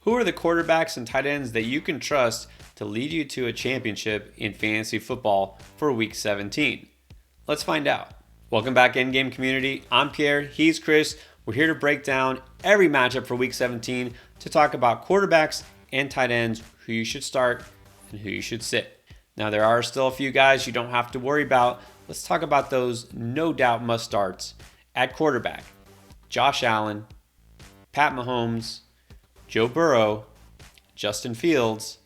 Who are the quarterbacks and tight ends that you can trust to lead you to a championship in fantasy football for Week 17? Let's find out. Welcome back, Endgame community. I'm Pierre. He's Chris. We're here to break down every matchup for Week 17 to talk about quarterbacks and tight ends, who you should start and who you should sit. Now, there are still a few guys you don't have to worry about. Let's talk about those no doubt must starts at quarterback. Josh Allen, Pat Mahomes, Joe Burrow, Justin Fields,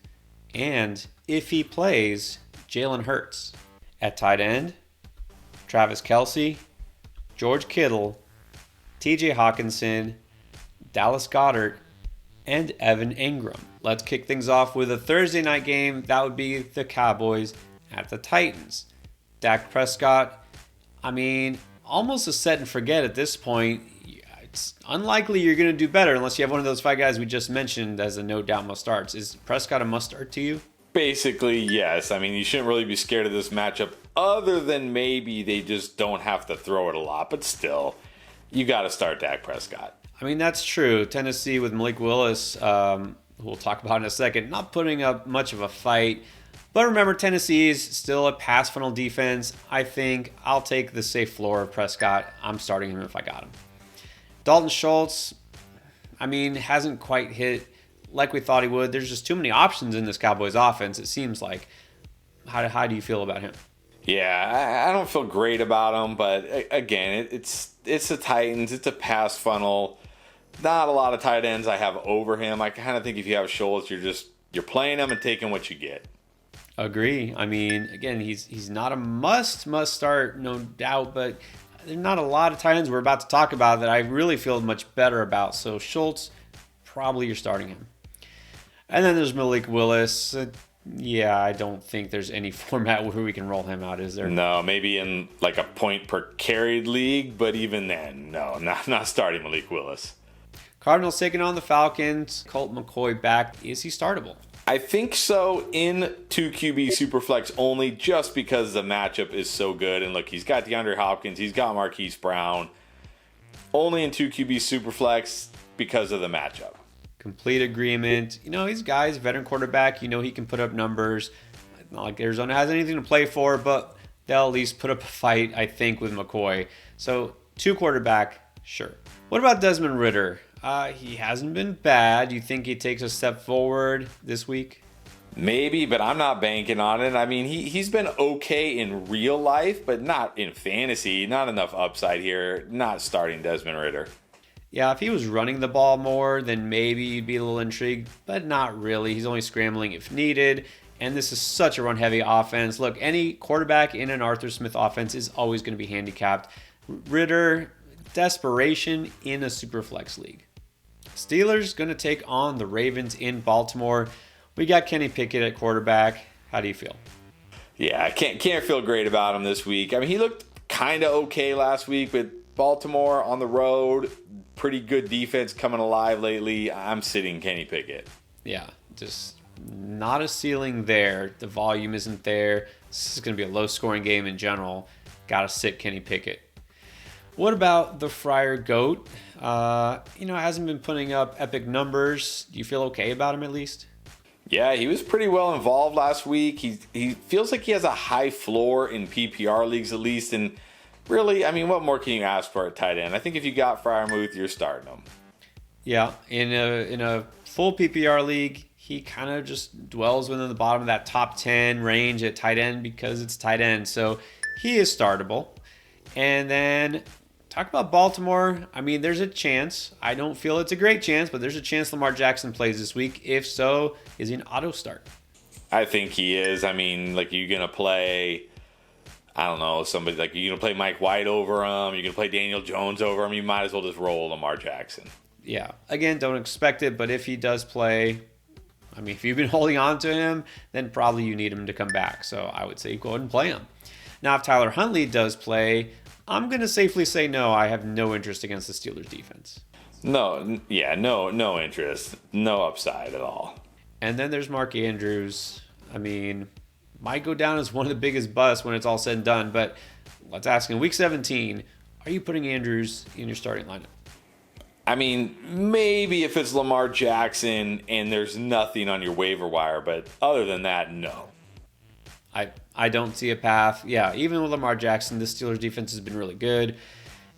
and if he plays, Jalen Hurts. At tight end, Travis Kelce, George Kittle, TJ Hawkinson, Dallas Goedert, and Evan Ingram. Let's kick things off with a Thursday night game. That would be the Cowboys at the Titans. Dak Prescott, almost a set and forget at this point. It's unlikely you're going to do better unless you have one of those five guys we just mentioned as a no doubt must starts. Is Prescott a must start to you? Basically, yes. You shouldn't really be scared of this matchup other than maybe they just don't have to throw it a lot. But still, you got to start Dak Prescott. That's true. Tennessee with Malik Willis, who we'll talk about in a second, not putting up much of a fight. But remember, Tennessee is still a pass funnel defense. I think I'll take the safe floor of Prescott. I'm starting him if I got him. Dalton Schultz, hasn't quite hit like we thought he would. There's just too many options in this Cowboys offense, it seems like. How do you feel about him? Yeah, I don't feel great about him, but again, it's the Titans. It's a pass funnel. Not a lot of tight ends I have over him. I kind of think if you have Schultz, you're playing him and taking what you get. Agree. Again, he's not a must start, no doubt, but there's not a lot of tight ends we're about to talk about that I really feel much better about. So Schultz, probably you're starting him. And then there's Malik Willis. I don't think there's any format where we can roll him out, is there? No, maybe in like a point per carried league, but even then, no, not starting Malik Willis. Cardinals taking on the Falcons. Colt McCoy back. Is he startable? I think so in 2QB Superflex only just because the matchup is so good. And look, he's got DeAndre Hopkins. He's got Marquise Brown. Only in 2QB Superflex because of the matchup. Complete agreement. He's guys, veteran quarterback. He can put up numbers. Not like Arizona has anything to play for, but they'll at least put up a fight, I think, with McCoy. So 2 quarterback, sure. What about Desmond Ridder? He hasn't been bad. You think he takes a step forward this week? Maybe, but I'm not banking on it. He's been okay in real life, but not in fantasy. Not enough upside here. Not starting Desmond Ridder. Yeah, if he was running the ball more, then maybe you'd be a little intrigued, but not really. He's only scrambling if needed, and this is such a run-heavy offense. Look, any quarterback in an Arthur Smith offense is always going to be handicapped. Ridder, desperation in a Superflex league. Steelers going to take on the Ravens in Baltimore. We got Kenny Pickett at quarterback. How do you feel? Yeah, I can't feel great about him this week. He looked kind of okay last week, but Baltimore on the road, pretty good defense coming alive lately. I'm sitting Kenny Pickett. Yeah, just not a ceiling there. The volume isn't there. This is going to be a low-scoring game in general. Got to sit Kenny Pickett. What about the Friar Goat? Hasn't been putting up epic numbers. Do you feel okay about him at least? Yeah, he was pretty well involved last week. He feels like he has a high floor in PPR leagues at least. And really, what more can you ask for at tight end? I think if you got Freiermuth, you're starting him. Yeah, in a full PPR league, he kind of just dwells within the bottom of that top 10 range at tight end because it's tight end. So he is startable. And then talk about Baltimore. There's a chance. I don't feel it's a great chance, but there's a chance Lamar Jackson plays this week. If so, is he an auto start? I think he is. You're going to play, I don't know, somebody like you're going to play Mike White over him. You're going to play Daniel Jones over him. You might as well just roll Lamar Jackson. Yeah. Again, don't expect it, but if he does play, if you've been holding on to him, then probably you need him to come back. So I would say go ahead and play him. Now, if Tyler Huntley does play, I'm going to safely say no. I have no interest against the Steelers defense. No interest. No upside at all. And then there's Mark Andrews. Might go down as one of the biggest busts when it's all said and done, but let's ask in Week 17, are you putting Andrews in your starting lineup? I mean, maybe if it's Lamar Jackson and there's nothing on your waiver wire, but other than that, no. I don't see a path. Yeah, even with Lamar Jackson, the Steelers defense has been really good.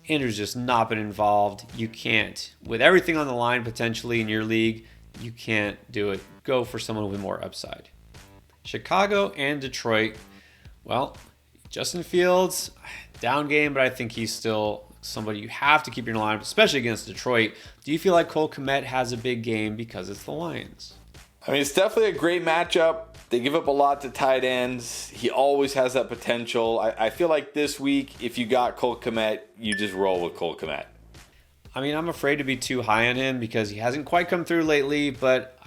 Andrew's just not been involved. You can't, with everything on the line potentially in your league, you can't do it. Go for someone with more upside. Chicago and Detroit. Well, Justin Fields, down game, but I think he's still somebody you have to keep your line up, especially against Detroit. Do you feel like Cole Kmet has a big game because it's the Lions? I mean, it's definitely a great matchup. They give up a lot to tight ends. He always has that potential. I feel like this week, if you got Cole Kmet, you just roll with Cole Kmet. I mean, I'm afraid to be too high on him because he hasn't quite come through lately, but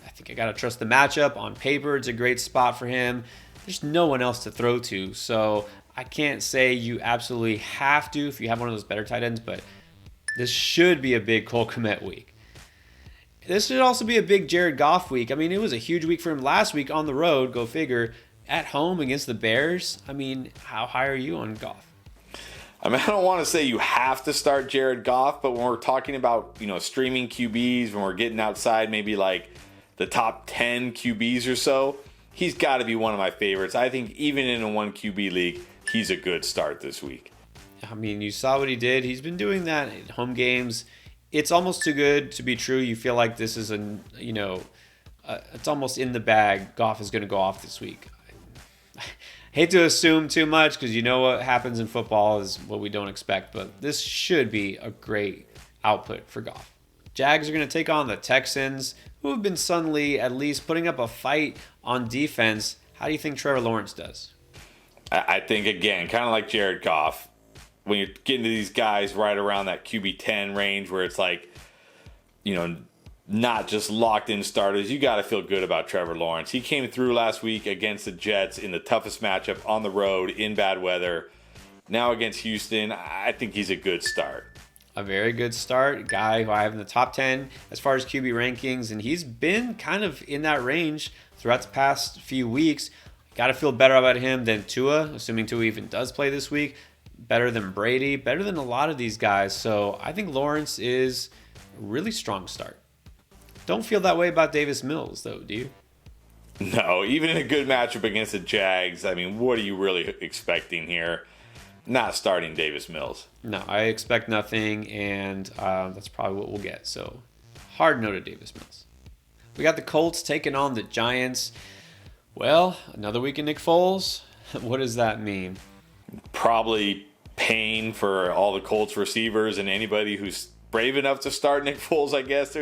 I think I got to trust the matchup. On paper, it's a great spot for him. There's no one else to throw to, so I can't say you absolutely have to if you have one of those better tight ends, but this should be a big Cole Kmet week. This should also be a big Jared Goff week. I mean, it was a huge week for him last week on the road, go figure. At home against the Bears, I mean, how high are you on Goff? I mean, I don't want to say you have to start Jared Goff, but when we're talking about, streaming QBs, when we're getting outside maybe like the top 10 QBs or so, he's got to be one of my favorites. I think even in a 1 QB league, he's a good start this week. I mean, you saw what he did. He's been doing that in home games. It's almost too good to be true. You feel like this is it's almost in the bag. Goff is going to go off this week. I hate to assume too much because what happens in football is what we don't expect, but this should be a great output for Goff. Jags are going to take on the Texans, who have been suddenly at least putting up a fight on defense. How do you think Trevor Lawrence does? I think, again, kind of like Jared Goff, when you're getting to these guys right around that QB 10 range where it's like, not just locked in starters, you got to feel good about Trevor Lawrence. He came through last week against the Jets in the toughest matchup on the road in bad weather. Now against Houston, I think he's a good start. A very good start. Guy who I have in the top 10 as far as QB rankings, and he's been kind of in that range throughout the past few weeks. Got to feel better about him than Tua, assuming Tua even does play this week. Better than Brady, better than a lot of these guys. So I think Lawrence is a really strong start. Don't feel that way about Davis Mills, though, do you? No, even in a good matchup against the Jags, I mean, what are you really expecting here? Not starting Davis Mills. No, I expect nothing, and that's probably what we'll get. So hard no to Davis Mills. We got the Colts taking on the Giants. Well, another week in Nick Foles. What does that mean? Probably pain for all the Colts receivers and anybody who's brave enough to start Nick Foles, I guess.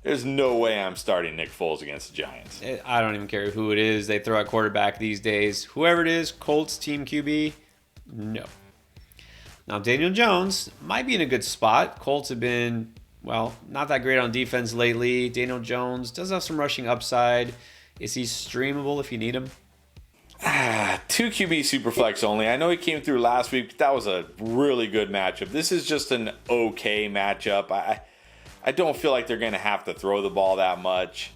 There's no way I'm starting Nick Foles against the Giants. I don't even care who it is. They throw at quarterback these days. Whoever it is, Colts team QB, no. Now, Daniel Jones might be in a good spot. Colts have been, not that great on defense lately. Daniel Jones does have some rushing upside. Is he streamable if you need him? 2 QB Superflex only. I know he came through last week, but that was a really good matchup. This is just an okay matchup. I don't feel like they're going to have to throw the ball that much.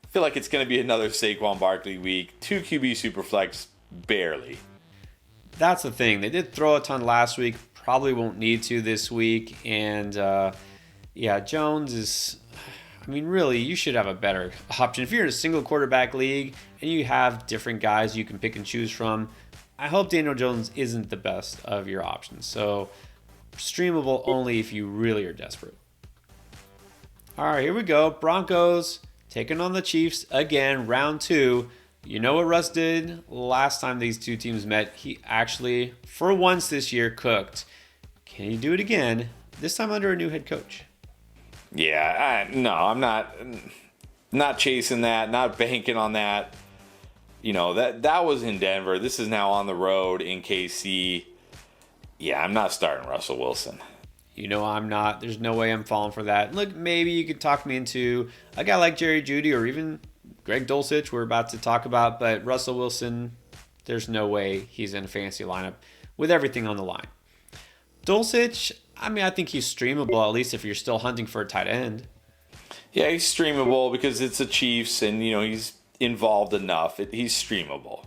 I feel like it's going to be another Saquon Barkley week. 2 QB Superflex, barely. That's the thing. They did throw a ton last week. Probably won't need to this week. And, Jones is... I mean, really, you should have a better option. If you're in a single quarterback league and you have different guys you can pick and choose from, I hope Daniel Jones isn't the best of your options. So, streamable only if you really are desperate. All right, here we go. Broncos taking on the Chiefs again, round 2. You know what Russ did last time these two teams met? He actually, for once this year, cooked. Can he do it again? This time under a new head coach. Yeah, I'm not chasing that, not banking on that. That was in Denver. This is now on the road in KC. Yeah, I'm not starting Russell Wilson. I'm not. There's no way I'm falling for that. Look, maybe you could talk me into a guy like Jerry Jeudy or even Greg Dulcich we're about to talk about, but Russell Wilson, there's no way he's in a fantasy lineup with everything on the line. Dulcich, I think he's streamable, at least if you're still hunting for a tight end. Yeah, he's streamable because it's the Chiefs and, he's involved enough. He's streamable.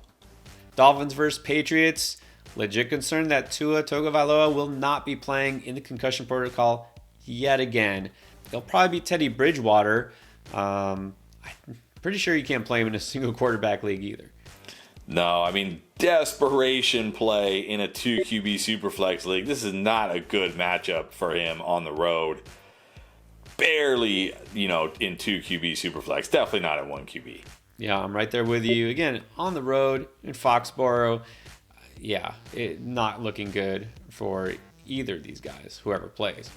Dolphins versus Patriots. Legit concern that Tua Tagovailoa will not be playing in the concussion protocol yet again. He'll probably be Teddy Bridgewater. I'm pretty sure you can't play him in a single quarterback league either. No, I mean, desperation play in a 2 QB Superflex league. This is not a good matchup for him on the road. Barely, in 2 QB Superflex. Definitely not at 1 QB. Yeah, I'm right there with you. Again, on the road in Foxborough. Yeah, not looking good for either of these guys, whoever plays.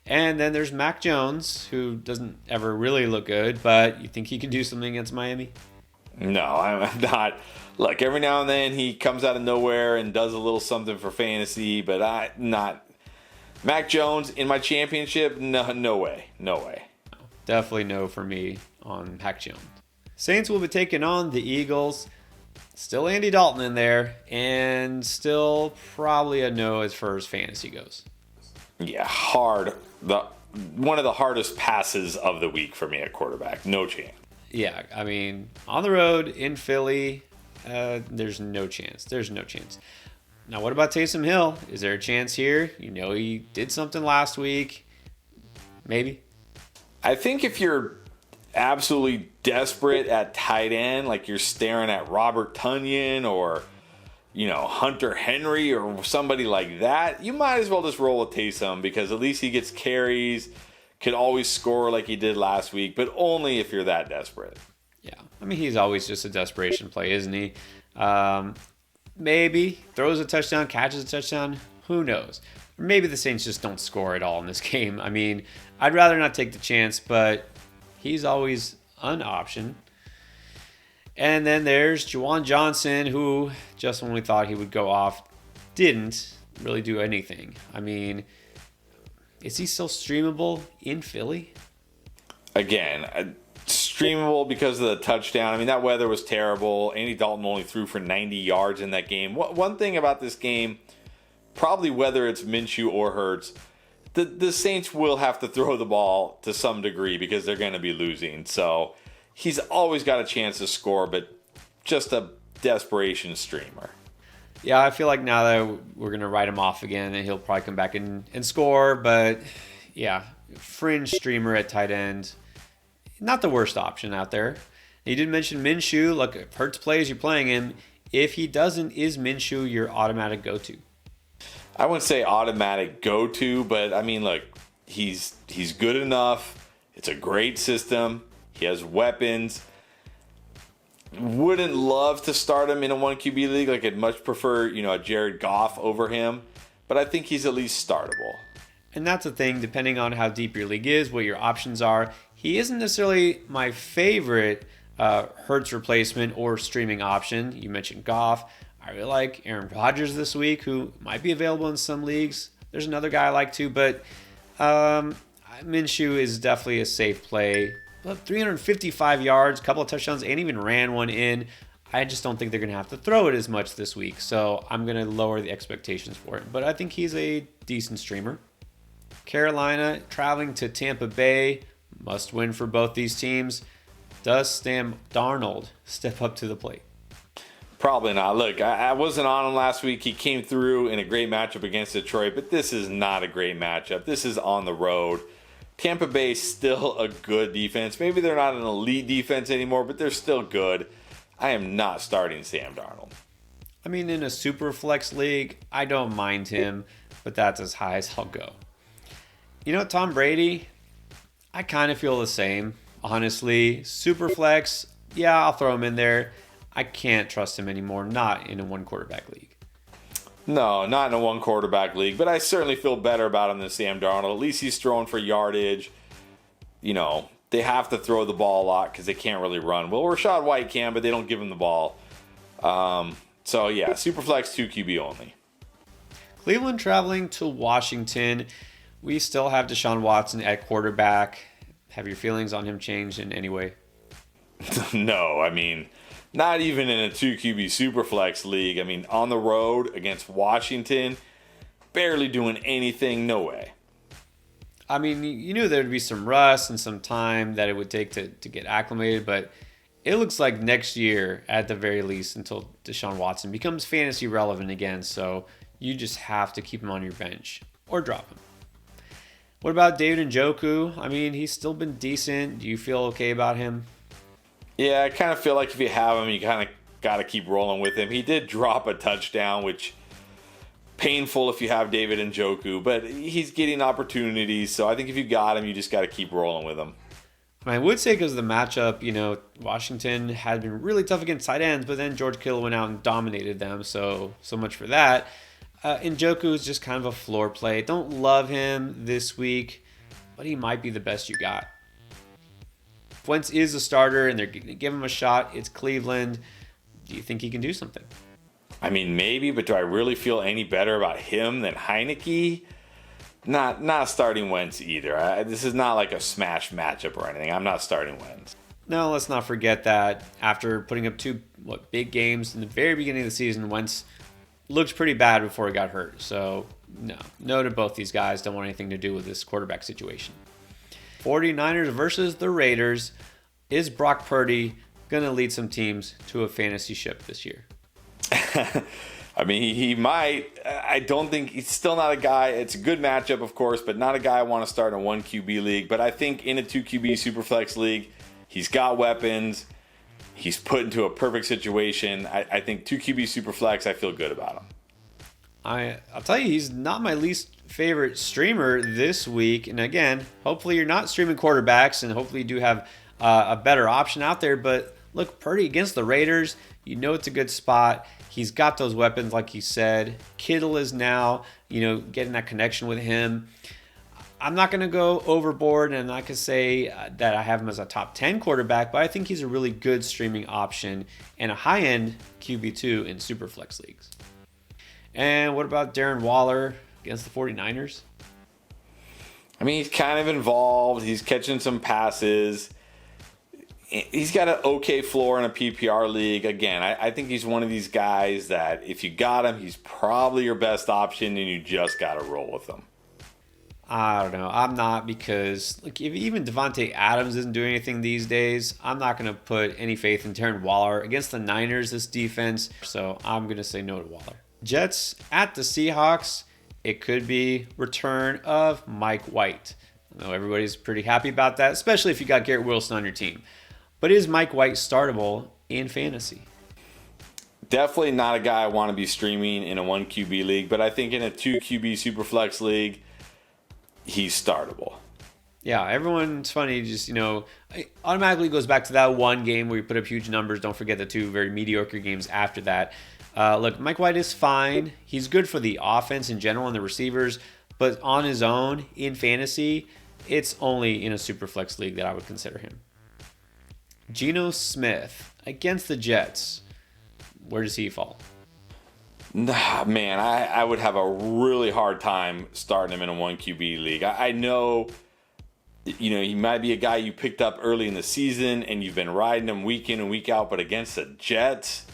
And then there's Mac Jones, who doesn't ever really look good, but you think he can do something against Miami? No, I'm not. Look, every now and then he comes out of nowhere and does a little something for fantasy, but not. Mac Jones in my championship? No way. No way. Definitely no for me on Mac Jones. Saints will be taking on the Eagles. Still Andy Dalton in there, and still probably a no as far as fantasy goes. Yeah, hard. One of the hardest passes of the week for me at quarterback. No chance. Yeah, I mean, on the road in Philly, there's no chance. There's no chance. Now, what about Taysom Hill? Is there a chance here? He did something last week. Maybe. I think if you're absolutely desperate at tight end, like you're staring at Robert Tonyan or, Hunter Henry or somebody like that, you might as well just roll with Taysom because at least he gets carries, could always score like he did last week, but only if you're that desperate. Yeah, I mean, he's always just a desperation play, isn't he? Maybe throws a touchdown, catches a touchdown, who knows? Or maybe the Saints just don't score at all in this game. I mean, I'd rather not take the chance, but he's always an option. And then there's Juwan Johnson, who just when we thought he would go off, didn't really do anything. I mean, is he still streamable in Philly? Again, streamable because of the touchdown. I mean, that weather was terrible. Andy Dalton only threw for 90 yards in that game. One thing about this game, probably whether it's Minshew or Hurts, the Saints will have to throw the ball to some degree because they're going to be losing. So he's always got a chance to score, but just a desperation streamer. Yeah, I feel like now that we're going to write him off again, and he'll probably come back and score. But, yeah, fringe streamer at tight end. Not the worst option out there. You did mention Minshew. Look, if Hurts plays, you're playing him. If he doesn't, is Minshew your automatic go-to? I wouldn't say automatic go-to, but, I mean, look, he's good enough. It's a great system. He has weapons. Wouldn't love to start him in a 1 QB league. Like, I'd much prefer, a Jared Goff over him. But I think he's at least startable. And that's the thing, depending on how deep your league is, what your options are. He isn't necessarily my favorite Hurts replacement or streaming option. You mentioned Goff. I really like Aaron Rodgers this week, who might be available in some leagues. There's another guy I like too, but Minshew is definitely a safe play. 355 yards, a couple of touchdowns, and even ran one in. I just don't think they're going to have to throw it as much this week, so I'm going to lower the expectations for it. But I think he's a decent streamer. Carolina traveling to Tampa Bay, must win for both these teams. Does Sam Darnold step up to the plate? Probably not. Look, I wasn't on him last week. He came through in a great matchup against Detroit, but this is not a great matchup. This is on the road. Tampa Bay is still a good defense. Maybe they're not an elite defense anymore, but they're still good. I am not starting Sam Darnold. I mean, in a super flex league, I don't mind him, but that's as high as I'll go. Tom Brady, I kind of feel the same, honestly. Super flex, yeah, I'll throw him in there. I can't trust him anymore, not in a 1 quarterback league. No, not in a 1 quarterback league, but I certainly feel better about him than Sam Darnold. At least he's throwing for yardage. They have to throw the ball a lot because they can't really run. Well, Rachaad White can, but they don't give him the ball. So, yeah, Superflex 2 QB only. Cleveland traveling to Washington. We still have Deshaun Watson at quarterback. Have your feelings on him changed in any way? No, I mean, not even in a 2 QB Superflex league. I mean, on the road against Washington, barely doing anything, no way. I mean, you knew there would be some rust and some time that it would take to get acclimated, but it looks like next year, at the very least, until Deshaun Watson becomes fantasy relevant again, so you just have to keep him on your bench or drop him. What about David Njoku? I mean, he's still been decent. Do you feel okay about him? Yeah, I kind of feel like if you have him, you kind of got to keep rolling with him. He did drop a touchdown, which painful if you have David Njoku, but he's getting opportunities. So I think if you got him, you just got to keep rolling with him. I would say because of the matchup, Washington had been really tough against tight ends, but then George Kittle went out and dominated them. So much for that. Njoku is just kind of a floor play. Don't love him this week, but he might be the best you got. If Wentz is a starter and they're going to give him a shot, it's Cleveland. Do you think he can do something? I mean, maybe, but do I really feel any better about him than Heineke? Not starting Wentz either. This is not like a smash matchup or anything. I'm not starting Wentz. No, let's not forget that after putting up two big games in the very beginning of the season, Wentz looked pretty bad before he got hurt. So, no to both these guys. Don't want anything to do with this quarterback situation. 49ers versus the Raiders. Is Brock Purdy going to lead some teams to a fantasy ship this year? I mean, he might. I don't think he's still not a guy. It's a good matchup, of course, but not a guy I want to start in a 1 QB league. But I think in a 2 QB Superflex league, he's got weapons. He's put into a perfect situation. I think 2 QB Superflex, I feel good about him. I'll tell you, he's not my least favorite streamer this week. And again, hopefully you're not streaming quarterbacks, and hopefully you do have a better option out there. But look, Purdy against the Raiders, it's a good spot. He's got those weapons, like you said. Kittle is now, getting that connection with him. I'm not going to go overboard, and I'm not going to say that I have him as a top 10 quarterback, but I think he's a really good streaming option and a high-end QB2 in Superflex leagues. And what about Darren Waller against the 49ers? I mean, he's kind of involved. He's catching some passes. He's got an okay floor in a PPR league. Again, I think he's one of these guys that if you got him, he's probably your best option, and you just got to roll with him. I don't know. I'm not, because if even Devontae Adams isn't doing anything these days, I'm not going to put any faith in Darren Waller against the Niners, this defense. So I'm going to say no to Waller. Jets at the Seahawks. It could be return of Mike White. I know everybody's pretty happy about that, especially if you got Garrett Wilson on your team. But is Mike White startable in fantasy? Definitely not a guy I want to be streaming in a 1 QB league, but I think in a 2 QB Superflex league, he's startable. Yeah, everyone's funny. Just, it automatically goes back to that one game where you put up huge numbers. Don't forget the 2 very mediocre games after that. Look, Mike White is fine. He's good for the offense in general and the receivers, but on his own in fantasy, it's only in a Superflex league that I would consider him. Geno Smith against the Jets. Where does he fall? Nah, man, I would have a really hard time starting him in a 1 QB league. I know, he might be a guy you picked up early in the season and you've been riding him week in and week out, but against the Jets,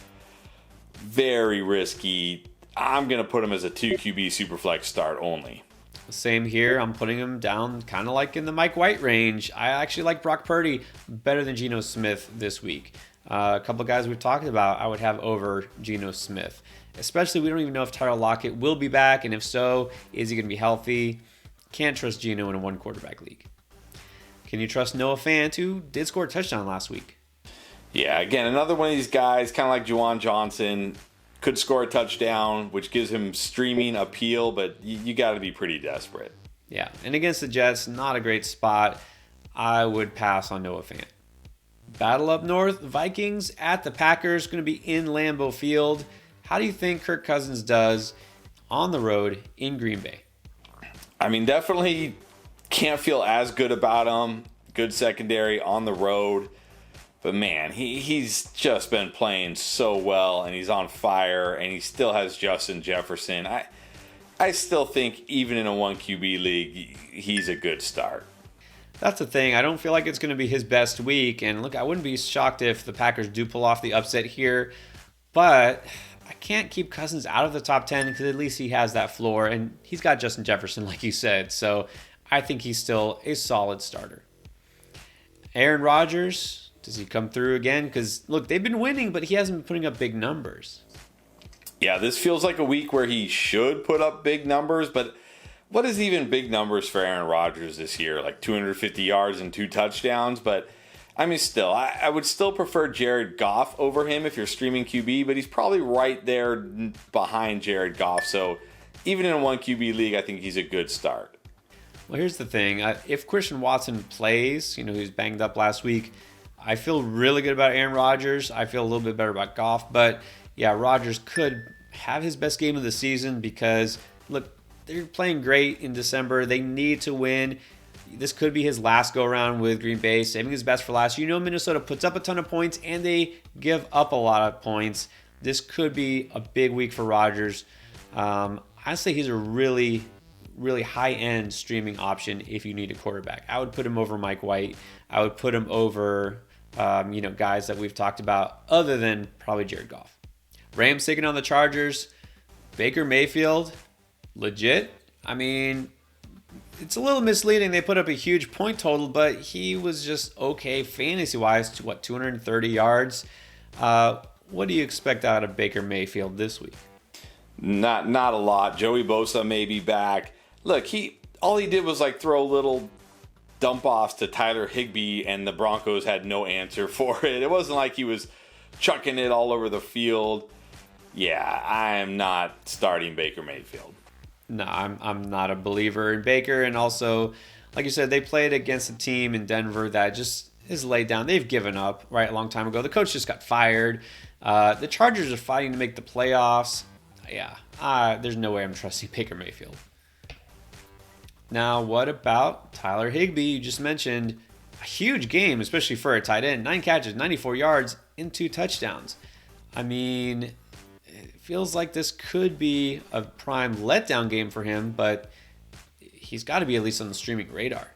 very risky. I'm going to put him as a 2 QB Superflex start only. Same here. I'm putting him down kind of like in the Mike White range. I actually like Brock Purdy better than Geno Smith this week. A couple of guys we've talked about I would have over Geno Smith. Especially, we don't even know if Tyler Lockett will be back, and if so, is he going to be healthy? Can't trust Geno in a 1 quarterback league. Can you trust Noah Fant, who did score a touchdown last week? Yeah, again, another one of these guys, kind of like Juwan Johnson, could score a touchdown, which gives him streaming appeal, but you got to be pretty desperate. Yeah, and against the Jets, not a great spot. I would pass on Noah Fant. Battle up north, Vikings at the Packers, going to be in Lambeau Field. How do you think Kirk Cousins does on the road in Green Bay? I mean, definitely can't feel as good about him. Good secondary on the road. But man, he's just been playing so well, and he's on fire, and he still has Justin Jefferson. I still think even in a 1 QB league, he's a good start. That's the thing. I don't feel like it's going to be his best week. And look, I wouldn't be shocked if the Packers do pull off the upset here. But I can't keep Cousins out of the top 10 because at least he has that floor. And he's got Justin Jefferson, like you said. So I think he's still a solid starter. Aaron Rodgers, does he come through again? Because, look, they've been winning, but he hasn't been putting up big numbers. Yeah, this feels like a week where he should put up big numbers, but what is even big numbers for Aaron Rodgers this year? Like 250 yards and 2 touchdowns. But, I mean, still, I would still prefer Jared Goff over him if you're streaming QB, but he's probably right there behind Jared Goff. So, even in a 1 QB league, I think he's a good start. Well, here's the thing. If Christian Watson plays, he was banged up last week, I feel really good about Aaron Rodgers. I feel a little bit better about Goff. But, yeah, Rodgers could have his best game of the season because, look, they're playing great in December. They need to win. This could be his last go-around with Green Bay, saving his best for last. Minnesota puts up a ton of points, and they give up a lot of points. This could be a big week for Rodgers. I say he's a really, really high-end streaming option if you need a quarterback. I would put him over Mike White. I would put him over, guys that we've talked about other than probably Jared Goff. Rams taking on the Chargers. Baker Mayfield, legit. I mean, it's a little misleading. They put up a huge point total, but he was just okay fantasy-wise to, 230 yards. What do you expect out of Baker Mayfield this week? Not a lot. Joey Bosa may be back. Look, all he did was throw little dump-offs to Tyler Higbee, and the Broncos had no answer for it. It wasn't like he was chucking it all over the field. Yeah, I am not starting Baker Mayfield. No, I'm not a believer in Baker. And also, like you said, they played against a team in Denver that just is laid down. They've given up, right, a long time ago. The coach just got fired. The Chargers are fighting to make the playoffs. Yeah, there's no way I'm trusting Baker Mayfield. Now, what about Tyler Higbee? You just mentioned a huge game, especially for a tight end. 9 catches, 94 yards, and 2 touchdowns. I mean, it feels like this could be a prime letdown game for him, but he's got to be at least on the streaming radar.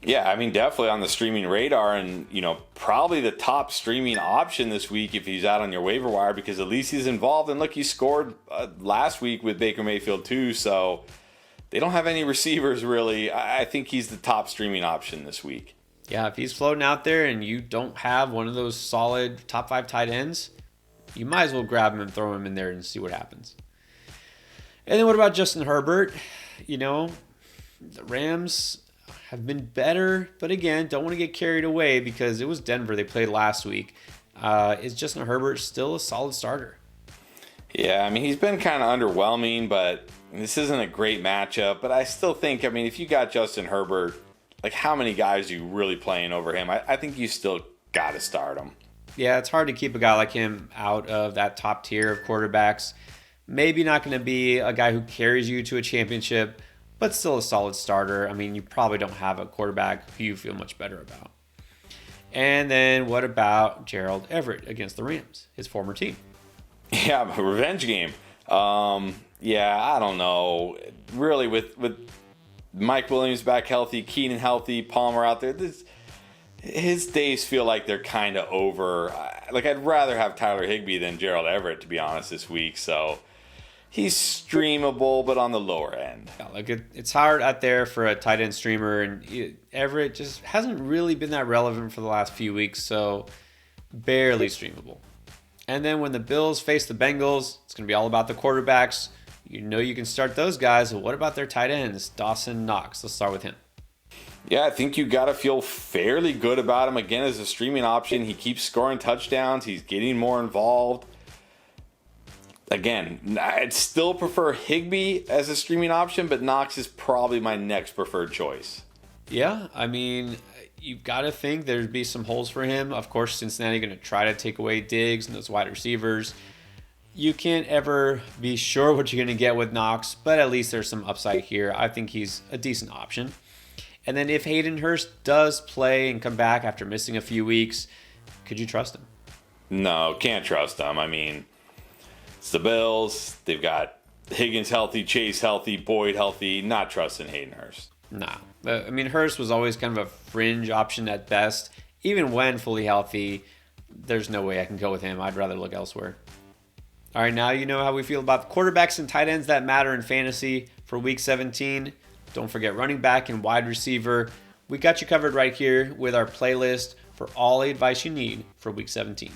Yeah, I mean, definitely on the streaming radar, and, probably the top streaming option this week if he's out on your waiver wire, because at least he's involved. And look, he scored last week with Baker Mayfield too, so they don't have any receivers really. I think he's the top streaming option this week. Yeah, if he's floating out there and you don't have one of those solid top 5 tight ends, you might as well grab him and throw him in there and see what happens. And then what about Justin Herbert? The Rams have been better, but again, don't want to get carried away because it was Denver they played last week. Is Justin Herbert still a solid starter? Yeah, I mean, he's been kind of underwhelming, but this isn't a great matchup. But I still think, if you got Justin Herbert, how many guys are you really playing over him? I think you still got to start him. Yeah, it's hard to keep a guy like him out of that top tier of quarterbacks. Maybe not going to be a guy who carries you to a championship, but still a solid starter. I mean, you probably don't have a quarterback who you feel much better about. And then what about Gerald Everett against the Rams, his former team? Yeah, a revenge game. Yeah, I don't know. Really, with Mike Williams back healthy, Keenan healthy, Palmer out there, his days feel like they're kind of over. I'd rather have Tyler Higbee than Gerald Everett, to be honest, this week. So he's streamable, but on the lower end. Yeah, it's hard out there for a tight end streamer, and Everett just hasn't really been that relevant for the last few weeks, so barely streamable. And then when the Bills face the Bengals, it's going to be all about the quarterbacks. You can start those guys, but what about their tight ends? Dawson Knox. Let's start with him. Yeah, I think you got to feel fairly good about him. Again, as a streaming option, he keeps scoring touchdowns. He's getting more involved. Again, I'd still prefer Higbee as a streaming option, but Knox is probably my next preferred choice. Yeah, I mean, you've got to think there'd be some holes for him. Of course, Cincinnati going to try to take away Diggs and those wide receivers. You can't ever be sure what you're going to get with Knox, but at least there's some upside here. I think he's a decent option. And then if Hayden Hurst does play and come back after missing a few weeks, could you trust him? No, can't trust him. I mean, it's the Bills. They've got Higgins healthy, Chase healthy, Boyd healthy. Not trusting Hayden Hurst. Nah. I mean, Hurst was always kind of a fringe option at best. Even when fully healthy, there's no way I can go with him. I'd rather look elsewhere. All right, now you know how we feel about the quarterbacks and tight ends that matter in fantasy for Week 17. Don't forget running back and wide receiver. We got you covered right here with our playlist for all the advice you need for Week 17.